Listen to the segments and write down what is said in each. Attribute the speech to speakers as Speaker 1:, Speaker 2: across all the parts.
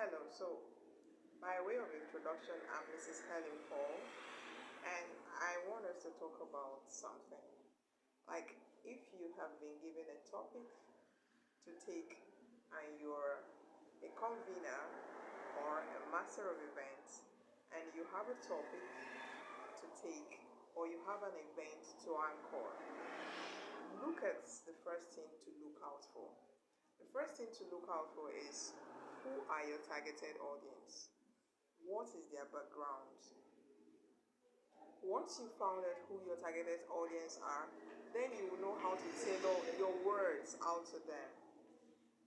Speaker 1: Hello, so by way of introduction, I'm Mrs. Helen Paul, and I want us to talk about something. Like, if you have been given a topic to take and you're a convener or a master of events, and you have a topic to take or you have an event to anchor, look at the first thing to look out for. The first thing to look out for is who are your targeted audience? What is their background? Once you found out who your targeted audience are, then you will know how to tailor your words out to them.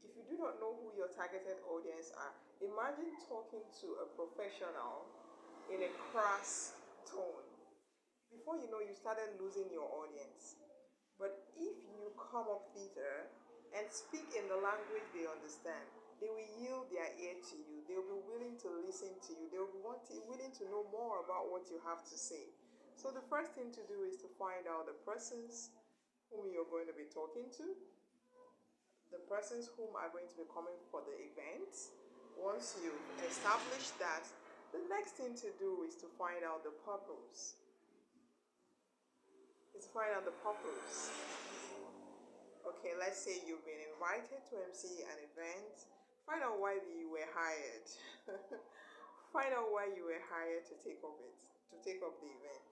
Speaker 1: If you do not know who your targeted audience are, imagine talking to a professional in a crass tone. Before you know, you started losing your audience. But if you come up thither and speak in the language they understand, they will yield their ear to you. They will be willing to listen to you. They will be willing to know more about what you have to say. So the first thing to do is to find out the persons whom you're going to be talking to, the persons whom are going to be coming for the event. Once you've established that, the next thing to do is to find out the purpose. Okay, let's say you've been invited to MC an event. Find out why you were hired. Find out why you were hired to take up the event.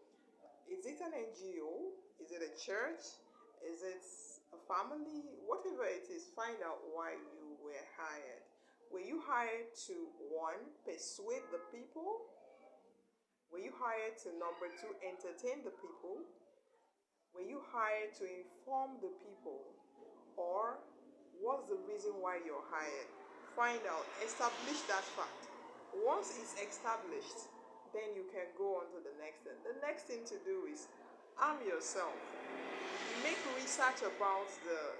Speaker 1: Is it an NGO? Is it a church? Is it a family? Whatever it is, find out why you were hired. Were you hired to, one, persuade the people? Were you hired to, number two, entertain the people? Were you hired to inform the people? Or what's the reason why you're hired? Find out, establish that fact. Once it's established, then you can go on to the next thing. The next thing to do is arm yourself. Make research about the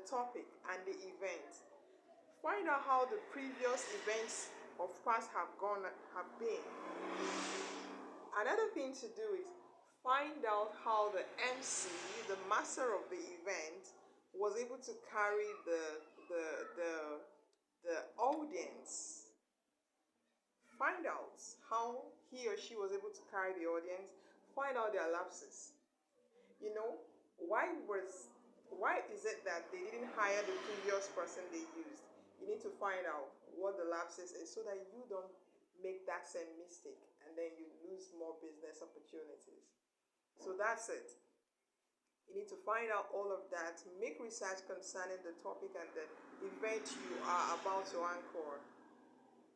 Speaker 1: topic and the event. Find out how the previous events of past have been. Another thing to do is find out how the MC, the master of the event, was able to carry the audience. Find out how he or she was able to carry the audience. Find out their lapses. You know, why is it that they didn't hire the previous person they used? You need to find out what the lapses is so that you don't make that same mistake and then you lose more business opportunities. So that's it. You need to find out all of that, make research concerning the topic and the event you are about to anchor.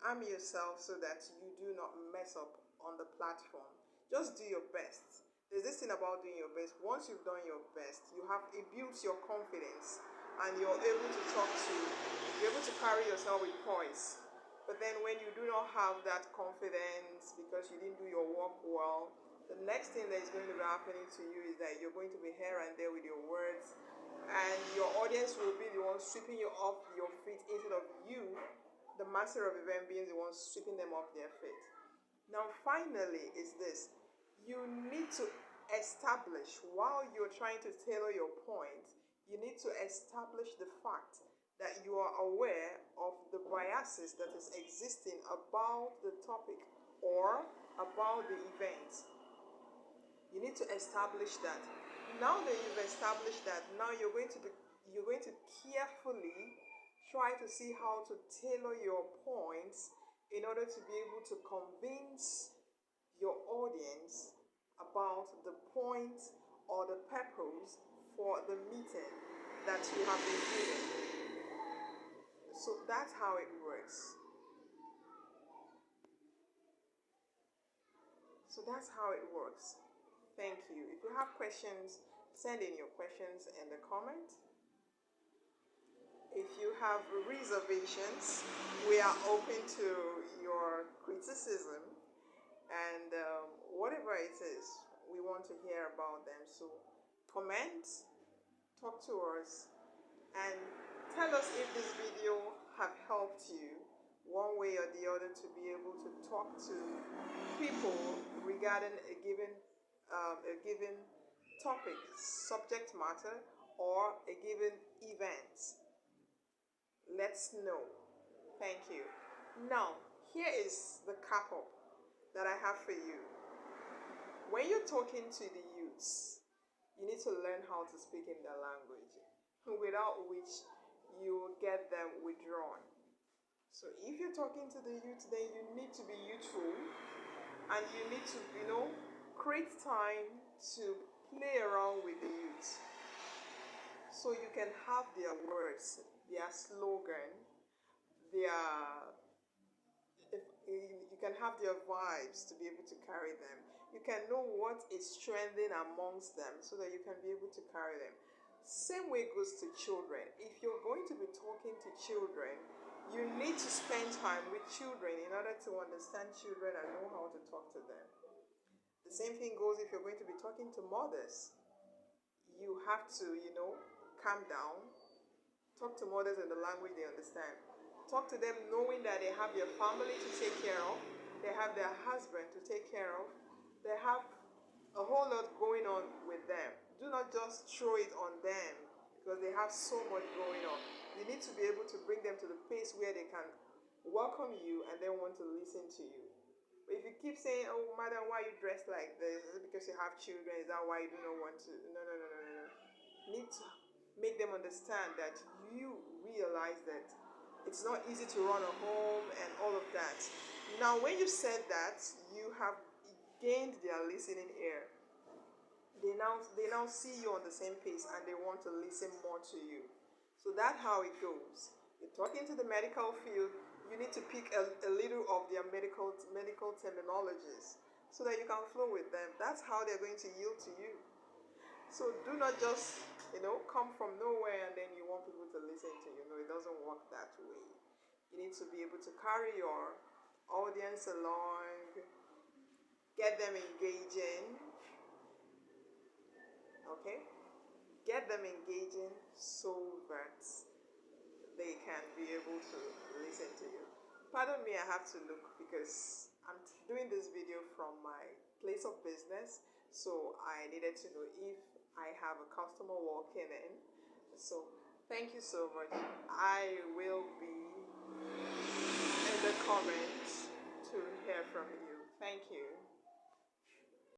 Speaker 1: Arm yourself so that you do not mess up on the platform. Just do your best. There's this thing about doing your best. Once you've done your best, it builds your confidence and you're able to carry yourself with poise. But then when you do not have that confidence because you didn't do your work well, the next thing that is going to be happening to you is that you're going to be here and there with your words, and your audience will be the one sweeping you off your feet instead of you, the master of event, being the one sweeping them off their feet. Now, finally, is this. You need to establish, while you're trying to tailor your point, you need to establish the fact that you are aware of the biases that is existing about the topic or about the event. You need to establish that. Now that you've established that, now you're going to carefully try to see how to tailor your points in order to be able to convince your audience about the point or the purpose for the meeting that you have been given. So that's how it works. Thank you. If you have questions, send in your questions in the comment. If you have reservations, we are open to your criticism and whatever it is, we want to hear about them. So comment, talk to us, and tell us if this video have helped you one way or the other to be able to talk to people regarding a given topic, subject matter, or a given event. Let's know. Thank you. Now, here is the cap up that I have for you. When you're talking to the youths, you need to learn how to speak in their language, without which you will get them withdrawn. So if you're talking to the youth, then you need to be youthful, and you need to, create time to play around with the youth. So you can have their words, their slogan, their if you can have their vibes to be able to carry them. You can know what is trending amongst them so that you can be able to carry them. Same way goes to children. If you're going to be talking to children, you need to spend time with children in order to understand children and know how to talk to them. The same thing goes if you're going to be talking to mothers. You have to, calm down, talk to mothers in the language they understand. Talk to them knowing that they have their family to take care of, they have their husband to take care of, they have a whole lot going on with them. Do not just throw it on them because they have so much going on. You need to be able to bring them to the place where they can welcome you and then want to listen to you. But if you keep saying, "Oh, madam, why are you dressed like this? Is it because you have children? Is that why you do not want to?" No, no, no, no, no, no. You need to make them understand that you realize that it's not easy to run a home and all of that. Now, when you said that, you have gained their listening ear. They now see you on the same pace and they want to listen more to you. So that's how it goes. You're talking to the medical field, you need to pick a little of their medical terminologies so that you can flow with them. That's how they're going to yield to you. So do not just, come from nowhere and then you want people to listen to you. No, it doesn't work that way. You need to be able to carry your audience along, get them engaging, okay? Get them engaging so that they can be able to listen to you. Pardon me, I have to look because I'm doing this video from my place of business, so I needed to know if I have a customer walking in. So thank you so much. I will be in the comments to hear from you. Thank you.